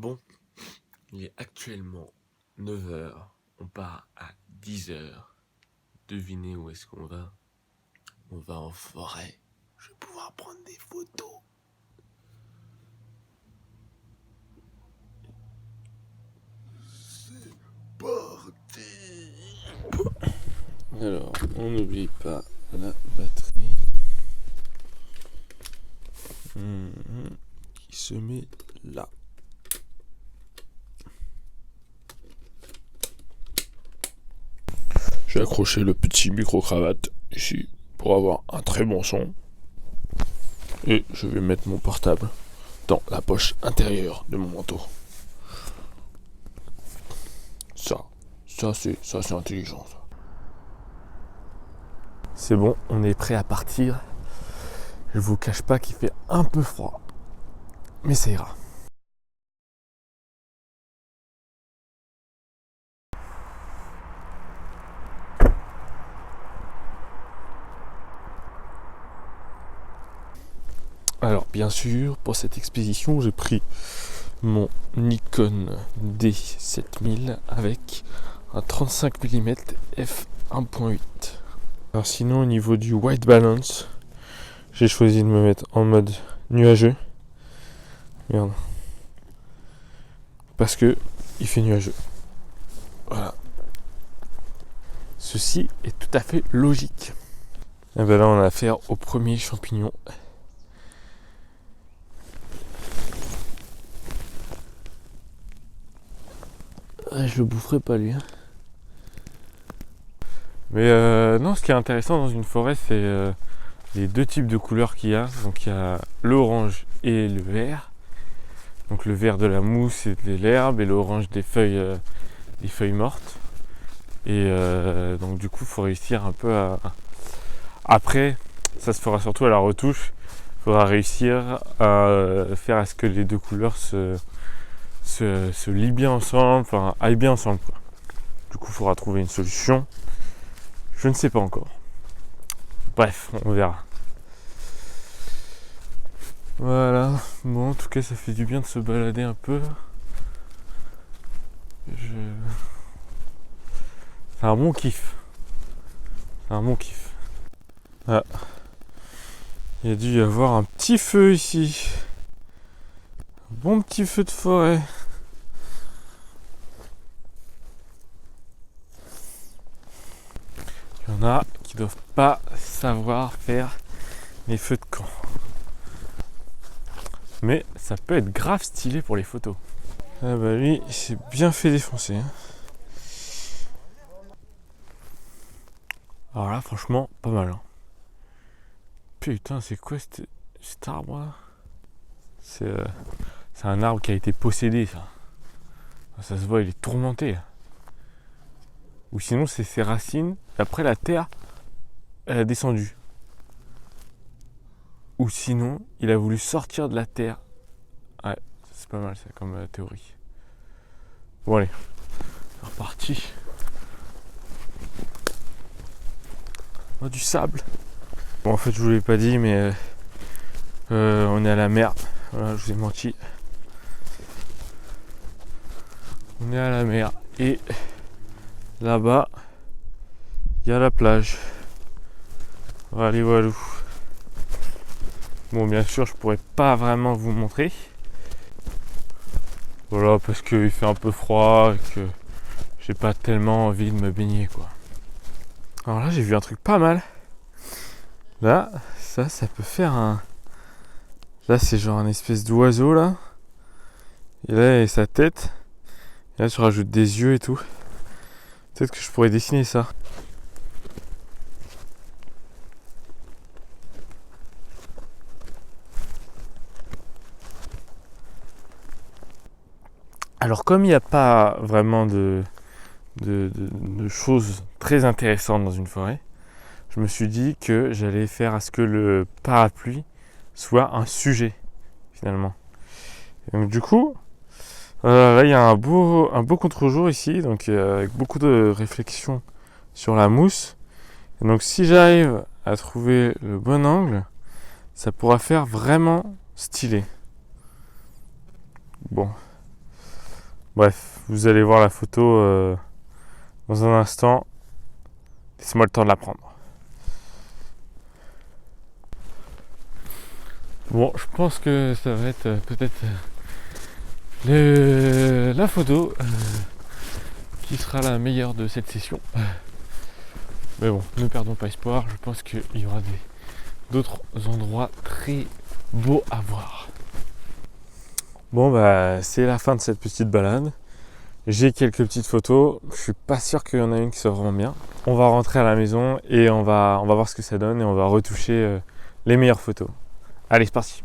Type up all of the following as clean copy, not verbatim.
Bon, il est actuellement 9 heures. On part à 10 heures. Devinez où est-ce qu'on va? On va en forêt. Je vais pouvoir prendre des photos. C'est parti. Alors, on n'oublie pas la batterie. Qui se met là. J'ai accroché le petit micro-cravate ici pour avoir un très bon son. Et je vais mettre mon portable dans la poche intérieure de mon manteau. Ça c'est intelligent. Ça. C'est bon, on est prêt à partir. Je vous cache pas qu'il fait un peu froid, mais ça ira. Alors bien sûr, pour cette expédition, j'ai pris mon Nikon D7000 avec un 35 mm f1.8. Alors sinon au niveau du white balance, j'ai choisi de me mettre en mode nuageux. Merde. Parce que il fait nuageux. Voilà. Ceci est tout à fait logique. Et ben là on a affaire au premier champignon. Je le boufferai pas lui. Mais non, ce qui est intéressant dans une forêt, c'est les deux types de couleurs qu'il y a. Donc il y a l'orange et le vert. Donc le vert de la mousse et de l'herbe et l'orange des feuilles mortes. Et donc du coup, il faut réussir un peu à... Après, ça se fera surtout à la retouche. Il faudra réussir à faire à ce que les deux couleurs se lient bien ensemble, enfin aillent bien ensemble, quoi. Du coup, il faudra trouver une solution. Je ne sais pas encore. Bref, on verra. Voilà. Bon, en tout cas, ça fait du bien de se balader un peu. C'est un bon kiff. Ah. Il y a dû y avoir un petit feu ici. Un bon petit feu de forêt. Il y en a qui doivent pas savoir faire les feux de camp. Mais ça peut être grave stylé pour les photos. Ah bah lui, il s'est bien fait défoncer. Alors là, franchement, pas mal. Hein. Putain, c'est quoi cet arbre là? C'est un arbre qui a été possédé, ça. Ça se voit, il est tourmenté. Ou sinon, c'est ses racines. Et après, la terre, elle a descendu. Ou sinon, il a voulu sortir de la terre. Ouais, c'est pas mal ça comme théorie. Bon allez, c'est reparti. Oh, du sable. Bon, en fait, je vous l'ai pas dit, mais on est à la mer. Voilà, je vous ai menti. On est à la mer. Et là-bas, il y a la plage. Allez, voilà. Bon, bien sûr, je pourrais pas vraiment vous montrer. Voilà, parce qu'il fait un peu froid et que j'ai pas tellement envie de me baigner, quoi. Alors là, j'ai vu un truc pas mal. Là, ça peut faire un... Là, c'est genre un espèce d'oiseau, là. Et là, il y a sa tête. Et là, tu rajoutes des yeux et tout. Peut-être que je pourrais dessiner ça. Alors, comme il n'y a pas vraiment de choses très intéressantes dans une forêt, je me suis dit que j'allais faire à ce que le parapluie soit un sujet, finalement. Et donc, du coup, là, il y a un beau contre-jour ici, donc avec beaucoup de réflexion sur la mousse. Et donc, si j'arrive à trouver le bon angle, ça pourra faire vraiment stylé. Bon. Bref, vous allez voir la photo dans un instant. Laissez-moi le temps de la prendre. Bon, je pense que ça va être peut-être la photo qui sera la meilleure de cette session. Mais bon, ne perdons pas espoir. Je pense qu'il y aura d'autres endroits très beaux à voir. Bon, bah, c'est la fin de cette petite balade. J'ai quelques petites photos. Je suis pas sûr qu'il y en a une qui soit vraiment bien. On va rentrer à la maison et on va voir ce que ça donne et on va retoucher les meilleures photos. Allez, c'est parti.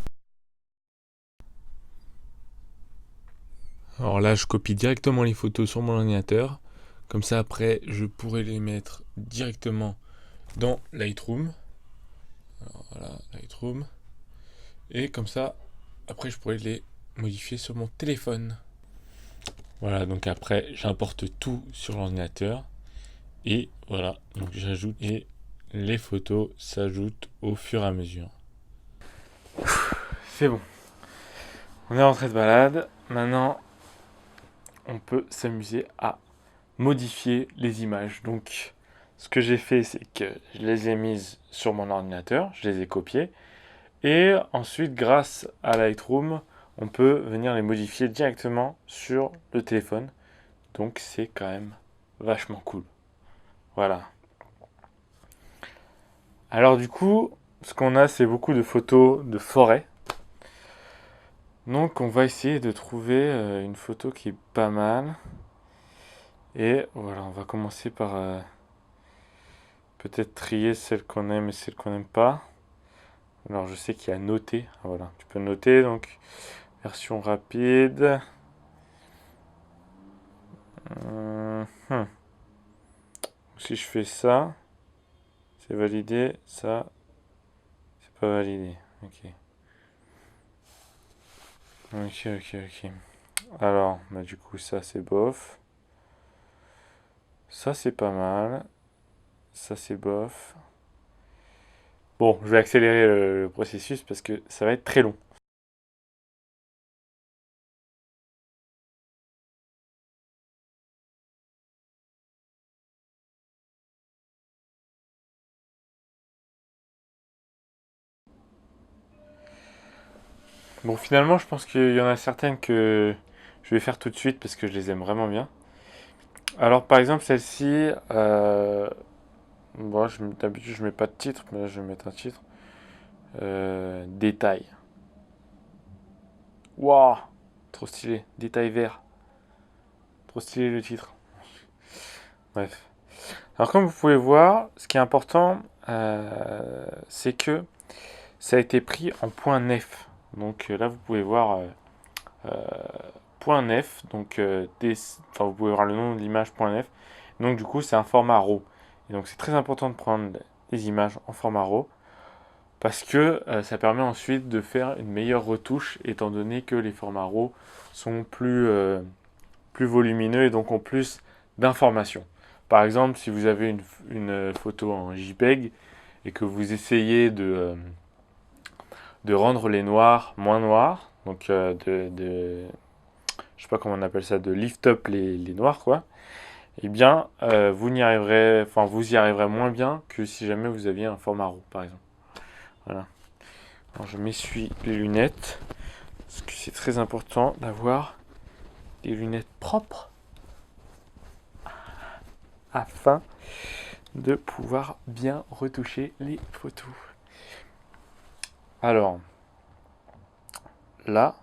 Alors là, je copie directement les photos sur mon ordinateur. Comme ça, après, je pourrai les mettre directement dans Lightroom. Alors voilà, Lightroom. Et comme ça, après, je pourrai les modifier sur mon téléphone. Voilà, donc après, j'importe tout sur l'ordinateur. Et voilà, donc j'ajoute et les photos s'ajoutent au fur et à mesure. C'est bon. On est rentré de balade. Maintenant, on peut s'amuser à modifier les images. Donc, ce que j'ai fait, c'est que je les ai mises sur mon ordinateur, je les ai copiées. Et ensuite, grâce à Lightroom, on peut venir les modifier directement sur le téléphone. Donc, c'est quand même vachement cool. Voilà. Alors du coup, ce qu'on a, c'est beaucoup de photos de forêt. Donc on va essayer de trouver une photo qui est pas mal. Et voilà, on va commencer par peut-être trier celle qu'on aime et celle qu'on n'aime pas. Alors je sais qu'il y a noter. Ah, voilà, tu peux noter, donc version rapide. Si je fais ça, c'est validé. Ça, c'est pas validé. Ok. Ok. Alors, bah, du coup, ça c'est bof. Ça c'est pas mal. Ça c'est bof. Bon, je vais accélérer le processus parce que ça va être très long. Bon, finalement, je pense qu'il y en a certaines que je vais faire tout de suite parce que je les aime vraiment bien. Alors, par exemple, celle-ci, bon, d'habitude, je mets pas de titre, mais là, je vais mettre un titre. Détail. Waouh, trop stylé. Détail vert. Trop stylé le titre. Bref. Alors, comme vous pouvez voir, ce qui est important, c'est que ça a été pris en point nef. Donc là, vous pouvez voir point nef. Donc, vous pouvez voir le nom de l'image point nef. Donc, du coup, c'est un format RAW. Et donc, c'est très important de prendre les images en format RAW parce que ça permet ensuite de faire une meilleure retouche étant donné que les formats RAW sont plus volumineux et donc ont plus d'informations. Par exemple, si vous avez une photo en JPEG et que vous essayez de rendre les noirs moins noirs, donc je sais pas comment on appelle ça, de lift up les noirs quoi, eh bien vous y arriverez moins bien que si jamais vous aviez un format RAW par exemple. Voilà. Alors je m'essuie les lunettes parce que c'est très important d'avoir des lunettes propres afin de pouvoir bien retoucher les photos. Alors là,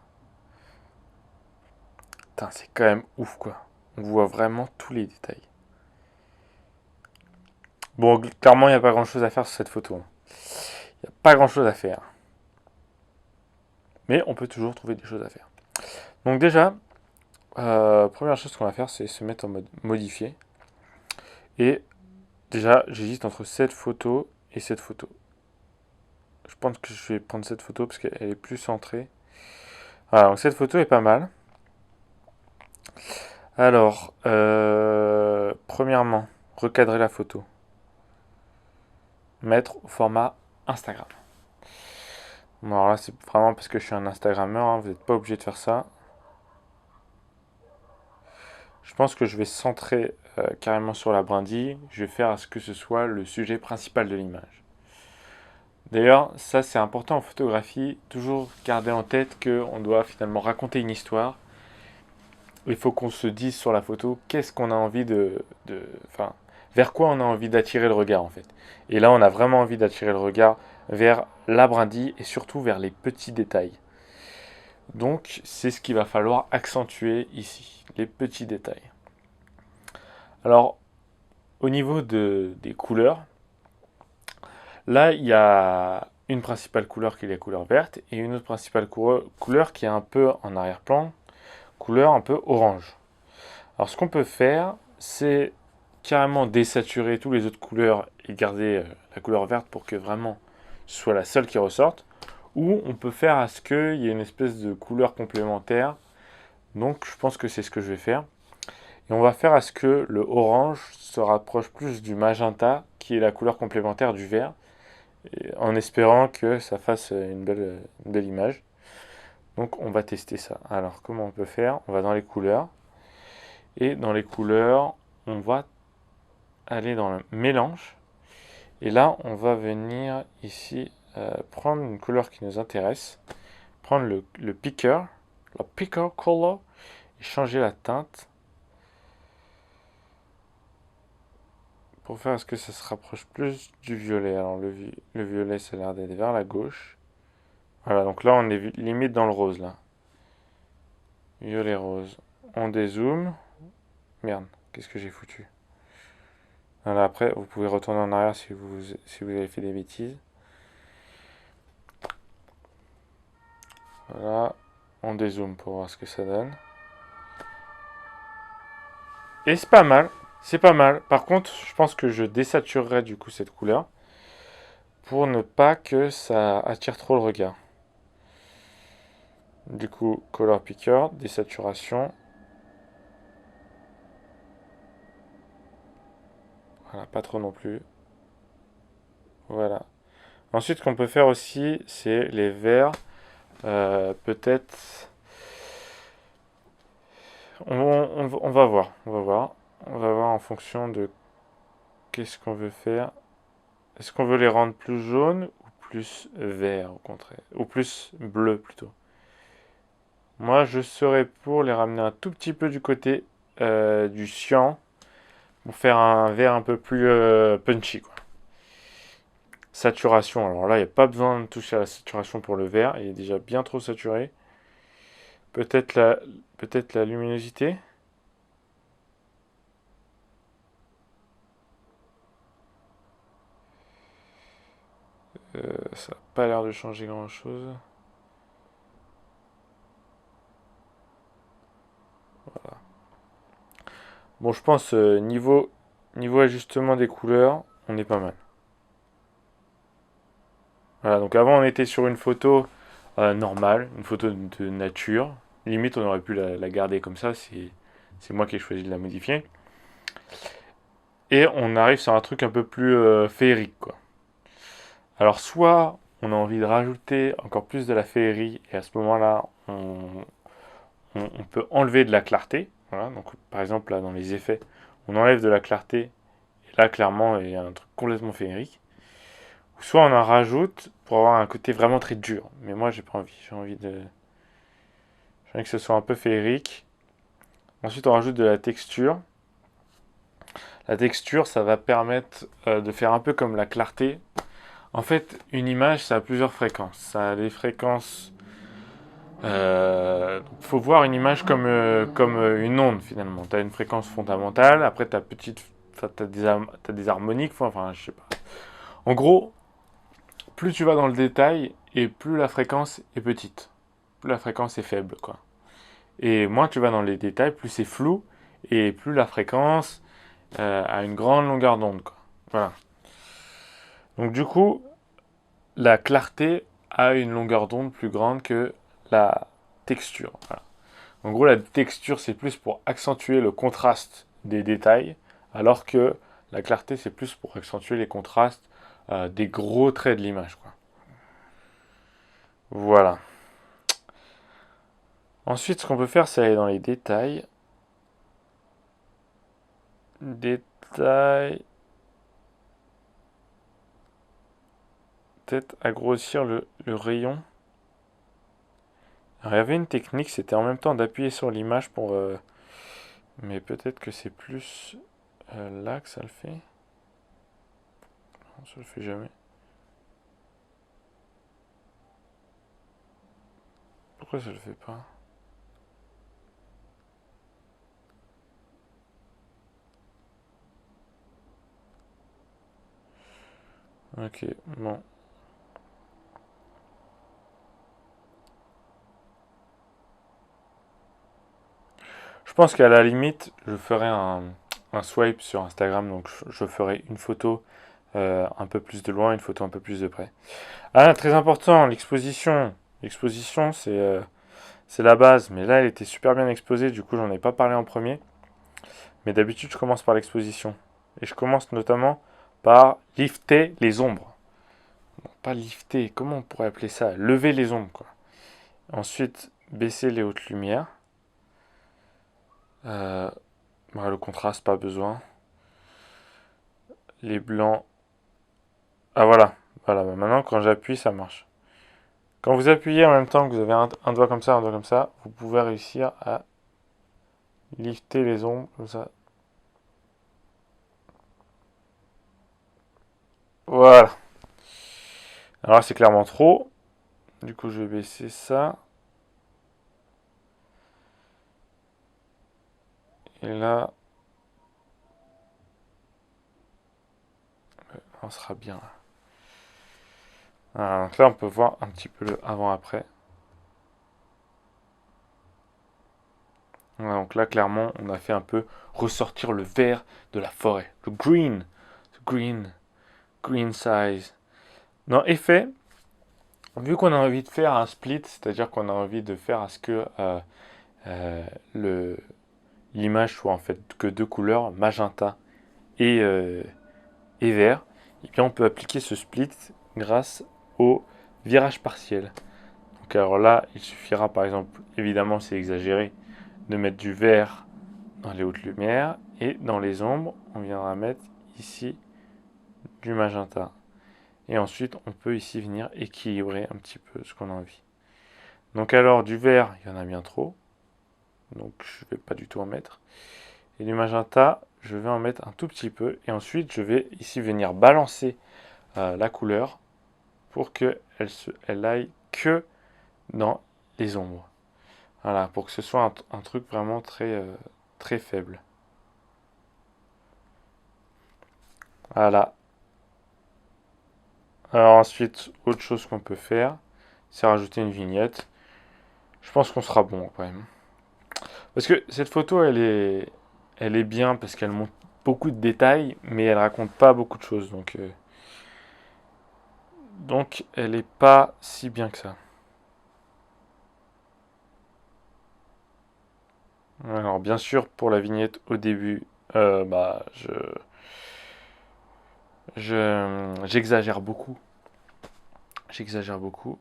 c'est quand même ouf quoi. On voit vraiment tous les détails. Bon, clairement, il n'y a pas grand chose à faire sur cette photo. Il n'y a pas grand chose à faire. Mais on peut toujours trouver des choses à faire. Donc déjà, première chose qu'on va faire, c'est se mettre en mode modifier. Et déjà, j'hésite entre cette photo et cette photo. Je pense que je vais prendre cette photo parce qu'elle est plus centrée. Voilà, donc cette photo est pas mal. Alors, premièrement, recadrer la photo. Mettre au format Instagram. Bon, alors là, c'est vraiment parce que je suis un Instagrammeur, hein, vous n'êtes pas obligé de faire ça. je pense que je vais centrer carrément sur la brindille. Je vais faire à ce que ce soit le sujet principal de l'image. D'ailleurs, ça c'est important en photographie, toujours garder en tête qu'on doit finalement raconter une histoire. Il faut qu'on se dise sur la photo qu'est-ce qu'on a envie enfin, vers quoi on a envie d'attirer le regard en fait. Et là, on a vraiment envie d'attirer le regard vers la brindille et surtout vers les petits détails. Donc, c'est ce qu'il va falloir accentuer ici, les petits détails. Alors, au niveau des couleurs, là, il y a une principale couleur qui est la couleur verte et une autre principale couleur qui est un peu en arrière-plan, couleur un peu orange. Alors, ce qu'on peut faire, c'est carrément désaturer toutes les autres couleurs et garder la couleur verte pour que vraiment ce soit la seule qui ressorte. Ou on peut faire à ce qu'il y ait une espèce de couleur complémentaire. Donc, je pense que c'est ce que je vais faire. Et on va faire à ce que le orange se rapproche plus du magenta, qui est la couleur complémentaire du vert, en espérant que ça fasse une belle image. Donc on va tester ça. Alors comment on peut faire? On va dans les couleurs. Et dans les couleurs, on va aller dans le mélange. Et là, on va venir ici prendre une couleur qui nous intéresse. Prendre le picker, la picker color, et changer la teinte. Pour faire à ce que ça se rapproche plus du violet. Alors le violet, ça a l'air d'être vers la gauche. Voilà, donc là on est limite dans le rose là. Violet rose. On dézoome. Merde, qu'est-ce que j'ai foutu? Voilà, après, vous pouvez retourner en arrière si vous avez fait des bêtises. Voilà, on dézoome pour voir ce que ça donne. Et c'est pas mal, c'est pas mal. Par contre, je pense que je désaturerai du coup cette couleur pour ne pas que ça attire trop le regard. Du coup, color picker, désaturation. Voilà, pas trop non plus. Voilà. Ensuite, ce qu'on peut faire aussi, c'est les verts. Peut-être. On va voir. On va voir. On va voir en fonction de qu'est-ce qu'on veut faire. Est-ce qu'on veut les rendre plus jaunes ou plus verts au contraire? Ou plus bleu plutôt. Moi, je serais pour les ramener un tout petit peu du côté du cyan pour faire un vert un peu plus punchy, quoi. Saturation. Alors là, il n'y a pas besoin de toucher à la saturation pour le vert. Il est déjà bien trop saturé. Peut-être la luminosité. Ça n'a pas l'air de changer grand-chose. Voilà. Bon, je pense niveau ajustement des couleurs, on est pas mal. Voilà, donc avant on était sur une photo normale, une photo de nature. Limite on aurait pu la garder comme ça, c'est moi qui ai choisi de la modifier. Et on arrive sur un truc un peu plus féerique, quoi. Alors soit on a envie de rajouter encore plus de la féerie, et à ce moment-là on peut enlever de la clarté. Voilà, donc par exemple là dans les effets, on enlève de la clarté, et là clairement il y a un truc complètement féerique. Soit on en rajoute pour avoir un côté vraiment très dur. Mais moi j'ai pas envie. J'ai envie que ce soit un peu féerique. Ensuite on rajoute de la texture. La texture ça va permettre de faire un peu comme la clarté. En fait une image ça a plusieurs fréquences. Ça a des fréquences... faut voir une image comme une onde finalement. Tu as une fréquence fondamentale. Après tu as des harmoniques. Enfin je sais pas. En gros... Plus tu vas dans le détail et plus la fréquence est petite, plus la fréquence est faible, quoi. Et moins tu vas dans les détails, plus c'est flou et plus la fréquence a une grande longueur d'onde, quoi. Voilà. Donc du coup, la clarté a une longueur d'onde plus grande que la texture. Voilà. En gros, la texture c'est plus pour accentuer le contraste des détails, alors que la clarté c'est plus pour accentuer les contrastes des gros traits de l'image, quoi. Voilà. Ensuite, ce qu'on peut faire, c'est aller dans les détails. Détail. Peut-être à grossir le rayon. Alors, il y avait une technique, c'était en même temps d'appuyer sur l'image pour... mais peut-être que c'est plus là que ça le fait. Non, ça le fait jamais. Pourquoi ça le fait pas? Ok, bon. Je pense qu'à la limite, je ferai un swipe sur Instagram, donc je ferai une photo un peu plus de loin, une photo un peu plus de près. Ah, très important, l'exposition. L'exposition, c'est la base, mais là, elle était super bien exposée, du coup, j'en ai pas parlé en premier. Mais d'habitude, je commence par l'exposition. Et je commence notamment par lifter les ombres. Non, pas lifter, comment on pourrait appeler ça? Lever les ombres, quoi. Ensuite, baisser les hautes lumières. Euh, le contraste, pas besoin. Les blancs. Ah voilà. Voilà, bah, maintenant quand j'appuie, ça marche. Quand vous appuyez en même temps que vous avez un doigt comme ça, un doigt comme ça, vous pouvez réussir à lifter les ombres comme ça. Voilà. Alors là, c'est clairement trop. Du coup, je vais baisser ça. Et là, on sera bien là. Voilà, donc là, on peut voir un petit peu le avant-après. Voilà, donc là, clairement, on a fait un peu ressortir le vert de la forêt. Le green. Green. Green size. Dans effet, vu qu'on a envie de faire un split, c'est-à-dire qu'on a envie de faire à ce que euh, le, l'image soit en fait que deux couleurs, magenta et, euh, et vert, et bien on peut appliquer ce split grâce au virage partiel. Donc alors là, il suffira par exemple, évidemment c'est exagéré, de mettre du vert dans les hautes lumières et dans les ombres, on viendra mettre ici du magenta. Et ensuite, on peut ici venir équilibrer un petit peu ce qu'on a envie. Donc alors, du vert, il y en a bien trop. Donc je ne vais pas du tout en mettre. Et du magenta, je vais en mettre un tout petit peu. Et ensuite, je vais ici venir balancer la couleur pour qu'elle elle aille que dans les ombres. Voilà, pour que ce soit un truc vraiment très faible. Voilà. Alors ensuite, autre chose qu'on peut faire, c'est rajouter une vignette. Je pense qu'on sera bon quand même. Parce que cette photo, elle est bien parce qu'elle montre beaucoup de détails, mais elle raconte pas beaucoup de choses. Donc elle est pas si bien que ça. Alors bien sûr, pour la vignette au début, bah j'exagère beaucoup. J'exagère beaucoup.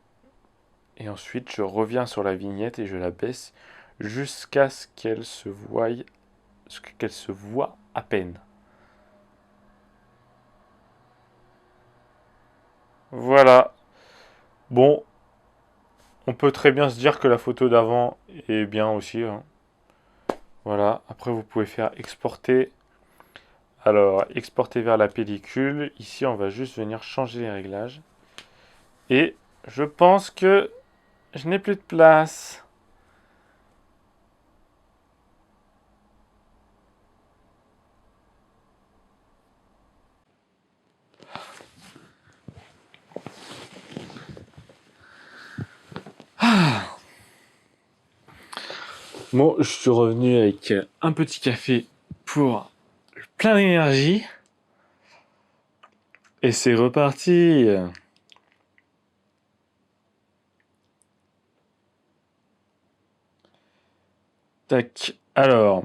Et ensuite, je reviens sur la vignette et je la baisse jusqu'à ce qu'elle se voit à peine. Voilà. Bon, on peut très bien se dire que la photo d'avant est bien aussi, hein. Voilà. Après, vous pouvez faire exporter. Alors, exporter vers la pellicule. Ici, on va juste venir changer les réglages. Et je pense que je n'ai plus de place. Bon, je suis revenu avec un petit café pour plein d'énergie. Et c'est reparti. Tac. Alors.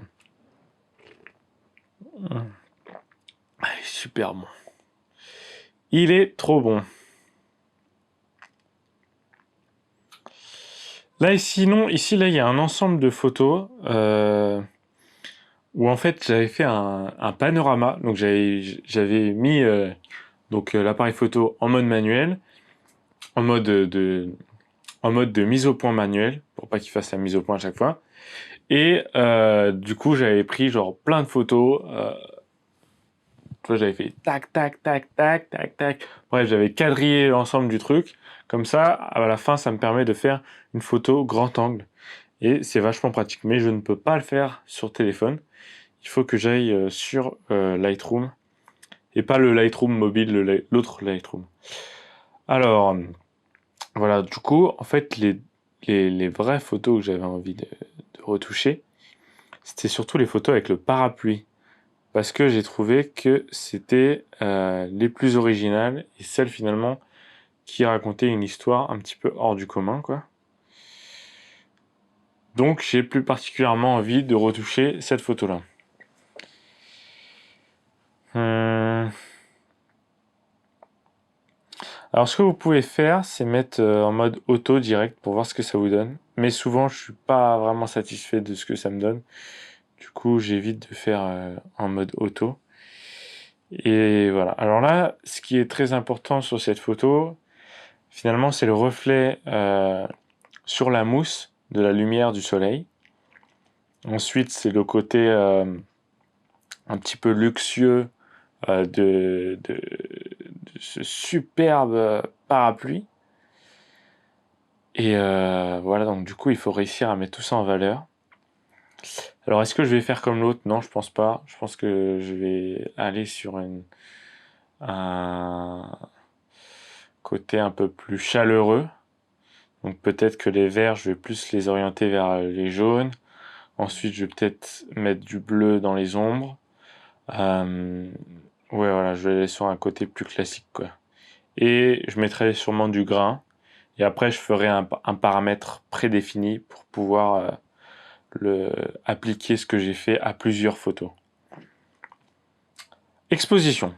Super bon. Il est trop bon. Là, sinon, ici, là, il y a un ensemble de photos. où en fait j'avais fait un panorama. Donc j'avais mis l'appareil photo en mode manuel, en mode de mise au point manuel, pour pas qu'il fasse la mise au point à chaque fois. Et du coup, j'avais pris genre plein de photos. Tu vois, j'avais fait tac, tac, tac, tac, tac, tac. Bref, j'avais quadrillé l'ensemble du truc. Comme ça, à la fin, ça me permet de faire une photo grand angle. Et c'est vachement pratique. Mais je ne peux pas le faire sur téléphone. Il faut que j'aille sur Lightroom. Et pas le Lightroom mobile, l'autre Lightroom. Alors, voilà, du coup, en fait, les vraies photos que j'avais envie de retoucher, c'était surtout les photos avec le parapluie. Parce que j'ai trouvé que c'était les plus originales et celles finalement qui racontaient une histoire un petit peu hors du commun, quoi. Donc j'ai plus particulièrement envie de retoucher cette photo-là. Hum. Alors ce que vous pouvez faire, c'est mettre en mode auto direct pour voir ce que ça vous donne. Mais souvent, je suis pas vraiment satisfait de ce que ça me donne. Du coup, j'évite de faire en mode auto. Et voilà. Alors là, ce qui est très important sur cette photo, finalement, c'est le reflet sur la mousse de la lumière du soleil. Ensuite, c'est le côté un petit peu luxueux de ce superbe parapluie. Et voilà, donc du coup, il faut réussir à mettre tout ça en valeur. Alors, est-ce que je vais faire comme l'autre? Non, je pense pas. Je pense que je vais aller sur un côté un peu plus chaleureux. Donc peut-être que les verts, je vais plus les orienter vers les jaunes. Ensuite, je vais peut-être mettre du bleu dans les ombres. Ouais, voilà, je vais aller sur un côté plus classique, quoi. Et je mettrai sûrement du grain. Et après, je ferai un paramètre prédéfini pour pouvoir appliquer ce que j'ai fait à plusieurs photos. Exposition.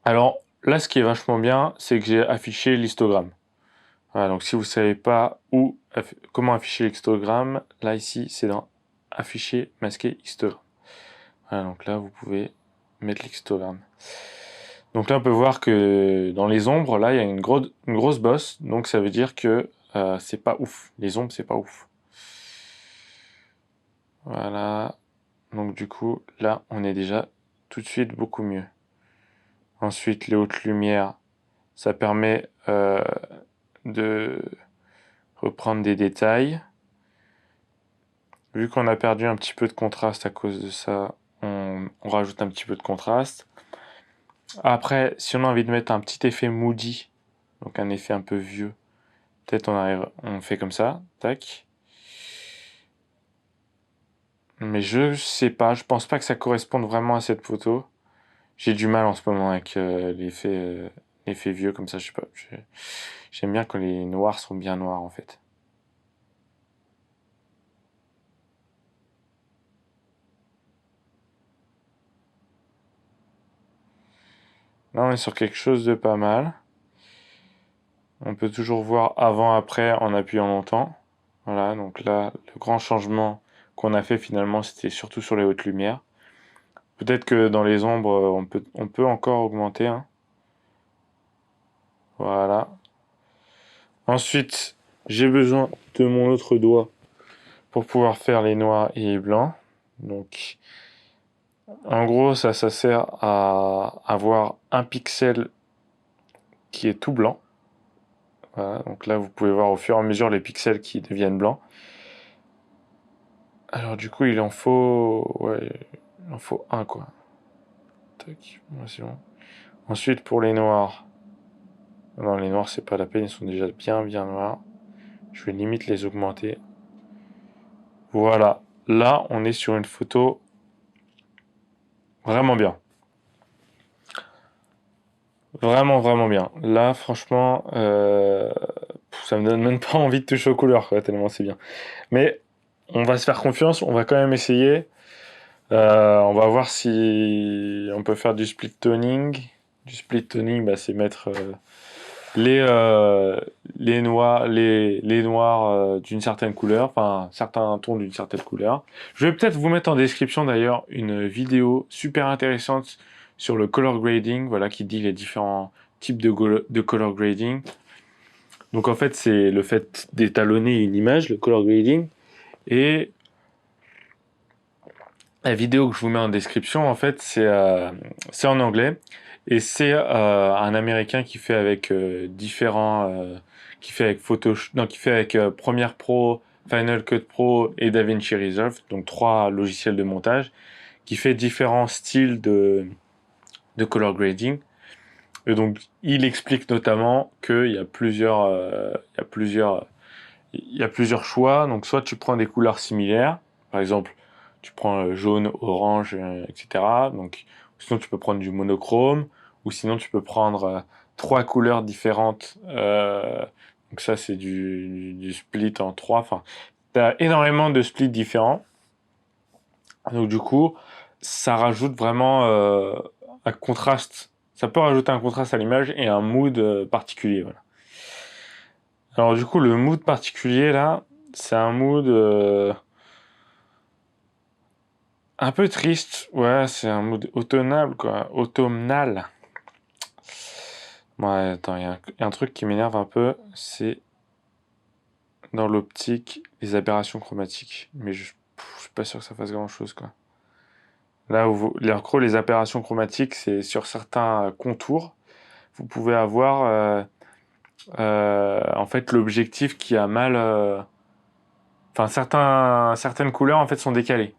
Alors là, ce qui est vachement bien, c'est que j'ai affiché l'histogramme. Voilà, donc si vous ne savez pas comment afficher l'histogramme, là ici, c'est dans afficher, masquer histogramme. Voilà, donc là, vous pouvez mettre l'histogramme. Donc là, on peut voir que dans les ombres, là, il y a une grosse bosse. Donc ça veut dire que c'est pas ouf. Les ombres, c'est pas ouf. Voilà. Donc du coup, là, on est déjà tout de suite beaucoup mieux. Ensuite, les hautes lumières, ça permet de reprendre des détails. Vu qu'on a perdu un petit peu de contraste à cause de ça, on rajoute un petit peu de contraste. Après, si on a envie de mettre un petit effet moody, donc un effet un peu vieux, peut-être on fait comme ça, tac. Mais je sais pas, je pense pas que ça corresponde vraiment à cette photo. J'ai du mal en ce moment avec l'effet vieux comme ça, je sais pas. J'aime bien quand les noirs sont bien noirs en fait. Là, on est sur quelque chose de pas mal. On peut toujours voir avant-après en appuyant longtemps. Voilà, donc là, le grand changement qu'on a fait finalement, c'était surtout sur les hautes lumières. Peut-être que dans les ombres, on peut encore augmenter, hein. Voilà. Ensuite, j'ai besoin de mon autre doigt pour pouvoir faire les noirs et les blancs. Donc, en gros, ça sert à avoir un pixel qui est tout blanc. Voilà, donc là, vous pouvez voir au fur et à mesure les pixels qui deviennent blancs. Alors du coup, ouais, il en faut un, quoi. Tac, ouais, c'est bon. Ensuite, pour les noirs. Non, les noirs, c'est pas la peine, ils sont déjà bien noirs. Je vais limite les augmenter. Voilà. Là, on est sur une photo vraiment bien. Vraiment bien. Là, franchement, ça me donne même pas envie de toucher aux couleurs, quoi, tellement c'est bien. Mais on va se faire confiance, on va quand même essayer. On va voir si on peut faire du split toning. Du split toning, bah, c'est mettre les noirs d'une certaine couleur, enfin certains tons d'une certaine couleur. Je vais peut-être vous mettre en description d'ailleurs une vidéo super intéressante sur le color grading, voilà, qui dit les différents types de color grading. Donc en fait, c'est le fait d'étalonner une image, le color grading, et la vidéo que je vous mets en description, en fait, c'est en anglais. Et c'est un Américain qui fait avec qui fait avec non, qui fait avec Premiere Pro, Final Cut Pro et DaVinci Resolve, donc 3 logiciels de montage, qui fait différents styles de color grading. Et donc, il explique notamment il y a plusieurs choix. Donc, soit tu prends des couleurs similaires, par exemple, tu prends jaune, orange, etc. Donc, sinon, tu peux prendre du monochrome, ou sinon, tu peux prendre 3 couleurs différentes. Donc, ça, c'est du split en 3. Enfin, tu as énormément de splits différents. Donc, du coup, ça rajoute vraiment un contraste. Ça peut rajouter un contraste à l'image et un mood particulier. Voilà. Alors du coup, le mood particulier là, c'est un mood un peu triste. Ouais, c'est un mood automnal quoi, automnal. Ouais, attends, y a un truc qui m'énerve un peu, c'est dans l'optique les aberrations chromatiques. Mais je suis pas sûr que ça fasse grand chose quoi. Là où en gros, les aberrations chromatiques, c'est sur certains contours, vous pouvez avoir en fait l'objectif qui a mal. Enfin, certaines couleurs en fait sont décalées.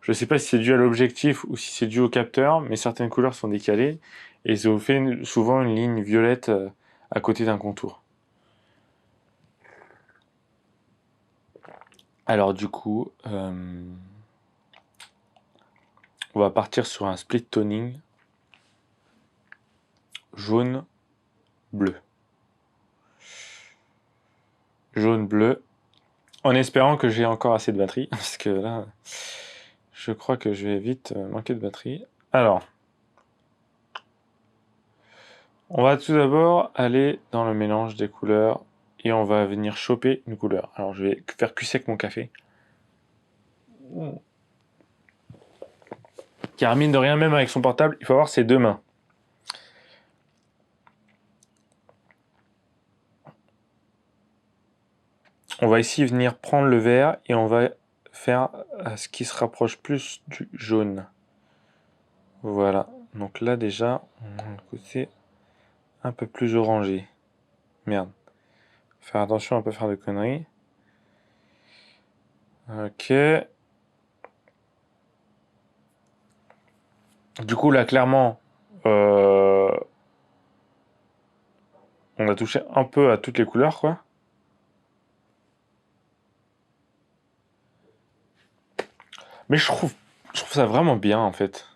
Je ne sais pas si c'est dû à l'objectif ou si c'est dû au capteur, mais certaines couleurs sont décalées et ça vous fait souvent une ligne violette à côté d'un contour. Alors du coup, on va partir sur un split toning jaune-bleu. Jaune-bleu, en espérant que j'ai encore assez de batterie, parce que là, je crois que je vais vite manquer de batterie. Alors, on va tout d'abord aller dans le mélange des couleurs et on va venir choper une couleur. Alors je vais faire cul sec mon café. Car mine de rien, même avec son portable, il faut avoir ses 2 mains. On va ici venir prendre le vert et on va faire ce qui se rapproche plus du jaune. Voilà. Donc là déjà, on a le côté un peu plus orangé. Merde. Faire attention à ne pas faire de conneries. Ok. Du coup là clairement, on a touché un peu à toutes les couleurs quoi. Mais je trouve ça vraiment bien en fait.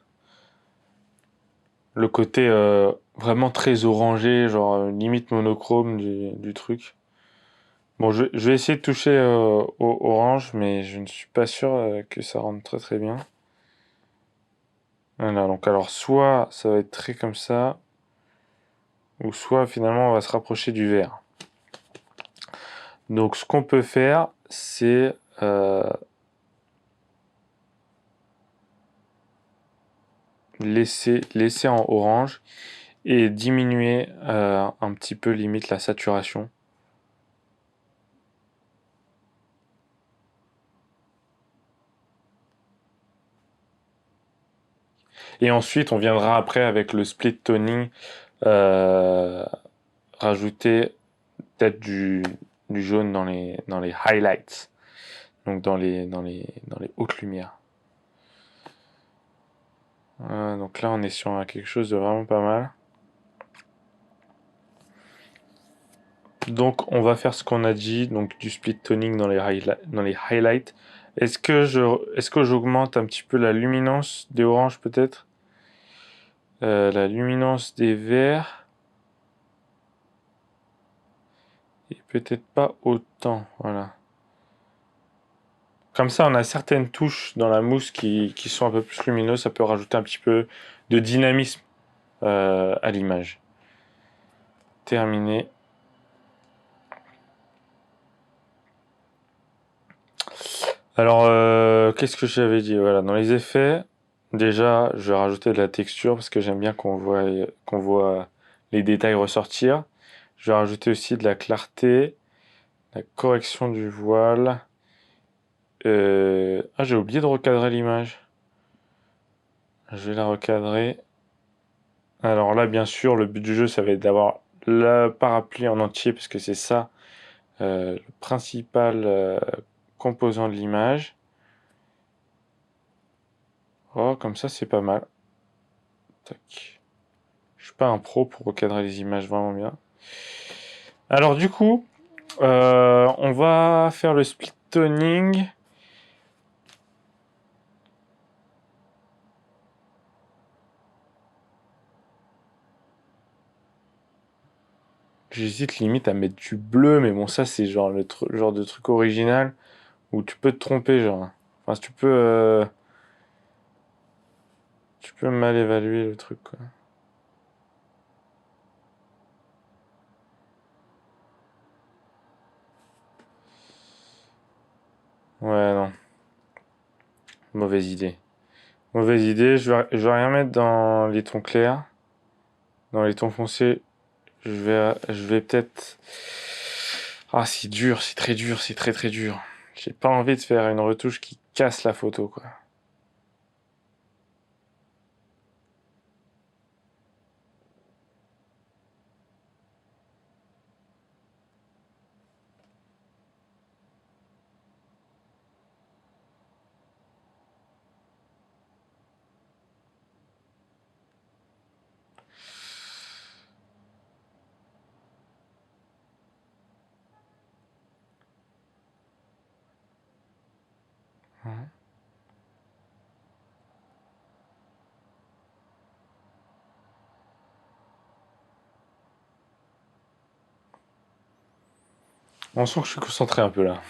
Le côté vraiment très orangé, genre limite monochrome du truc. Bon, je vais essayer de toucher au orange, mais je ne suis pas sûr que ça rentre très très bien. Voilà, donc alors soit ça va être très comme ça, ou soit finalement on va se rapprocher du vert. Donc ce qu'on peut faire, c'est laisser en orange et diminuer un petit peu limite la saturation. Et ensuite, on viendra après avec le split toning rajouter peut-être du jaune dans les highlights, donc dans les hautes lumières. Donc là, on est sur quelque chose de vraiment pas mal. Donc on va faire ce qu'on a dit, donc du split toning dans les highlights. Est-ce que j'augmente un petit peu la luminance des oranges peut-être, la luminance des verts, et peut-être pas autant, voilà. Comme ça, on a certaines touches dans la mousse qui sont un peu plus lumineuses, ça peut rajouter un petit peu de dynamisme à l'image. terminé. Alors, qu'est-ce que j'avais dit? Voilà, dans les effets, déjà, je vais rajouter de la texture parce que j'aime bien qu'on voit les détails ressortir. Je vais rajouter aussi de la clarté, la correction du voile. Ah, j'ai oublié de recadrer l'image. Je vais la recadrer. Alors là, bien sûr, le but du jeu, ça va être d'avoir le parapluie en entier parce que c'est ça le principal composant de l'image. Oh, comme ça, c'est pas mal. Tac. Je suis pas un pro pour recadrer les images vraiment bien. Alors du coup, on va faire le split toning. J'hésite limite à mettre du bleu, mais bon, ça c'est genre le genre de truc original où tu peux te tromper, genre. Enfin, tu peux mal évaluer le truc, quoi. Ouais, non. Mauvaise idée. Mauvaise idée. Je vais rien mettre dans les tons clairs. Dans les tons foncés, je vais peut-être. Ah, c'est dur, c'est très dur, c'est très très dur. J'ai pas envie de faire une retouche qui casse la photo, quoi. Mhm. On sent que je suis concentré un peu là.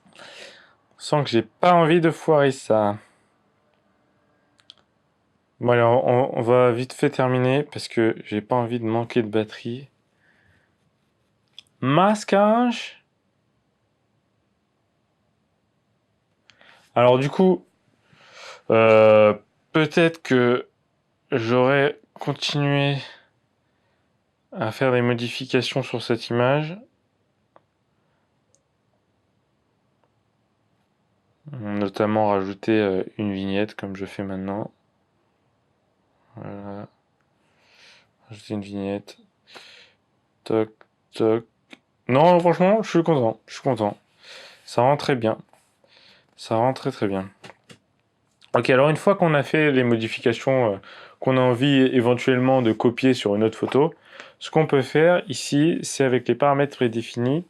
On sent que j'ai pas envie de foirer ça. Bon, allez, on va vite fait terminer parce que j'ai pas envie de manquer de batterie. Masquage. Alors du coup, euh, peut-être que j'aurais continué à faire des modifications sur cette image. Notamment rajouter une vignette comme je fais maintenant. Voilà. Rajouter une vignette. Toc, toc. Non, franchement, je suis content. Je suis content. Ça rend très bien. Ça rend très très bien. Ok, alors une fois qu'on a fait les modifications qu'on a envie éventuellement de copier sur une autre photo, ce qu'on peut faire ici, c'est avec les paramètres prédéfinis,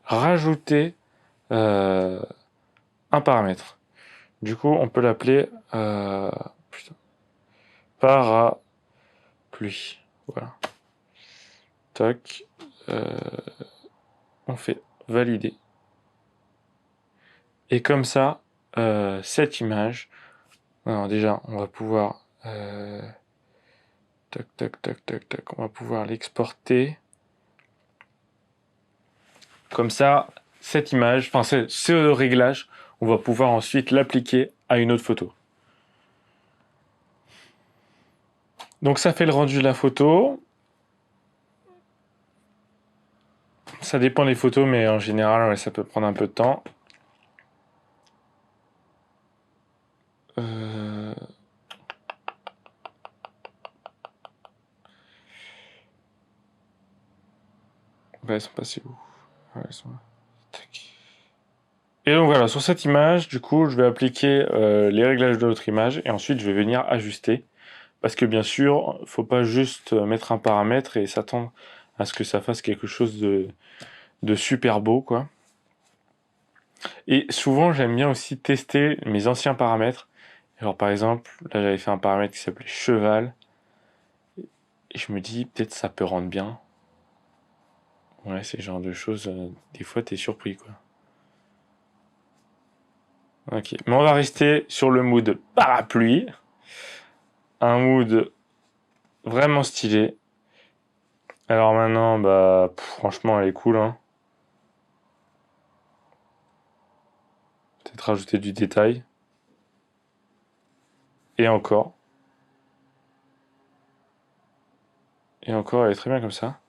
rajouter euh, un paramètre. Du coup, on peut l'appeler putain, parapluie. Voilà. Tac. On fait valider. Et comme ça, cette image, alors déjà, on va pouvoir tac, tac, tac, tac, tac, on va pouvoir l'exporter. Comme ça, cette image, enfin ce réglage, on va pouvoir ensuite l'appliquer à une autre photo. Donc ça fait le rendu de la photo. Ça dépend des photos, mais en général, ouais, ça peut prendre un peu de temps. Ouais, elles sont passées où? Ouais, elles sont là. Tac. Et donc voilà, sur cette image, du coup, je vais appliquer les réglages de l'autre image et ensuite je vais venir ajuster. Parce que bien sûr, faut pas juste mettre un paramètre et s'attendre à ce que ça fasse quelque chose de super beau, quoi. Et souvent, j'aime bien aussi tester mes anciens paramètres. Alors par exemple, là j'avais fait un paramètre qui s'appelait cheval. Et je me dis, peut-être ça peut rendre bien. Ouais, c'est le genre de choses, des fois t'es surpris, quoi. Ok, mais on va rester sur le mood parapluie. Un mood vraiment stylé. Alors maintenant, bah, franchement, elle est cool, hein. Peut-être rajouter du détail. Et encore. Et encore, elle est très bien comme ça.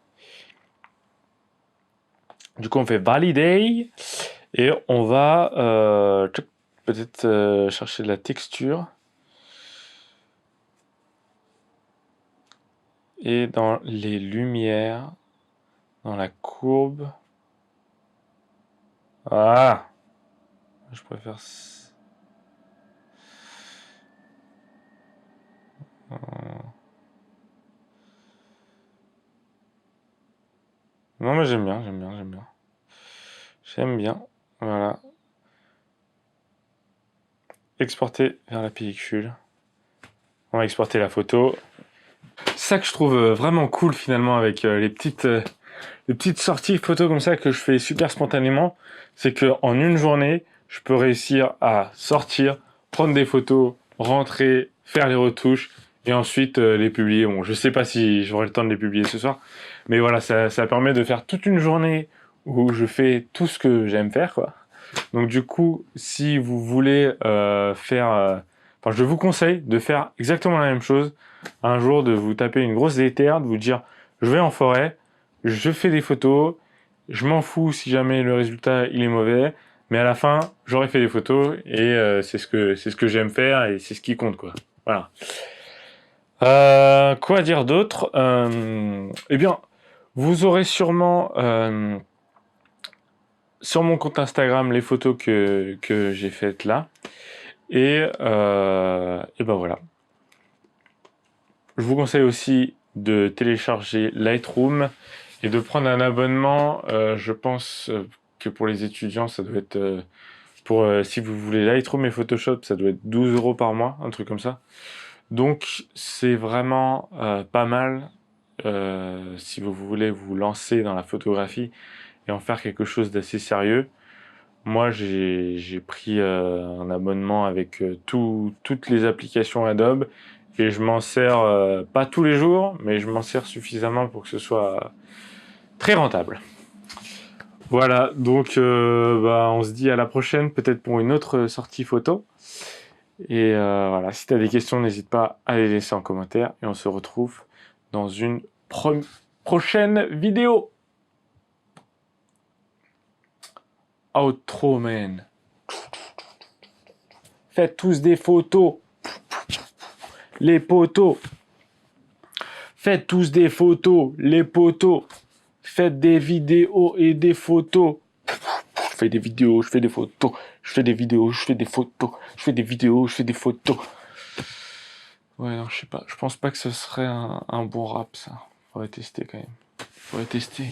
Du coup, on fait valider. Et on va peut-être chercher de la texture. Et dans les lumières, dans la courbe. Ah! Je préfère... Non, mais j'aime bien, j'aime bien, j'aime bien. J'aime bien. Voilà. Exporter vers la pellicule. On va exporter la photo. C'est ça que je trouve vraiment cool finalement avec les petites sorties photos comme ça que je fais super spontanément. C'est que en une journée, je peux réussir à sortir, prendre des photos, rentrer, faire les retouches et ensuite les publier. Bon, je sais pas si j'aurai le temps de les publier ce soir, mais voilà, ça permet de faire toute une journée où je fais tout ce que j'aime faire, quoi. Donc du coup, si vous voulez enfin, je vous conseille de faire exactement la même chose. Un jour, de vous taper une grosse déterre, de vous dire, je vais en forêt, je fais des photos, je m'en fous si jamais le résultat il est mauvais, mais à la fin, j'aurai fait des photos et c'est ce que j'aime faire et c'est ce qui compte, quoi. Voilà. Quoi dire d'autre? Eh bien, vous aurez sûrement sur mon compte Instagram les photos que j'ai faites là. Et ben voilà. Je vous conseille aussi de télécharger Lightroom et de prendre un abonnement. Je pense que pour les étudiants, ça doit être si vous voulez Lightroom et Photoshop, ça doit être 12 € par mois, un truc comme ça. Donc c'est vraiment pas mal si vous voulez vous lancer dans la photographie et en faire quelque chose d'assez sérieux. Moi, j'ai pris un abonnement avec toutes les applications Adobe et je m'en sers pas tous les jours, mais je m'en sers suffisamment pour que ce soit très rentable. Voilà, donc bah, on se dit à la prochaine, peut-être pour une autre sortie photo. Et voilà, si tu as des questions, n'hésite pas à les laisser en commentaire et on se retrouve dans une prochaine vidéo. Outro, man. Faites tous des photos. Les poteaux. Faites tous des photos, les poteaux. Faites des vidéos et des photos. Je fais des vidéos, je fais des photos. Je fais des vidéos, je fais des photos. Je fais des vidéos, je fais des photos. Ouais, non, je sais pas. Je pense pas que ce serait un bon rap, ça. Faudrait tester quand même. Faudrait tester.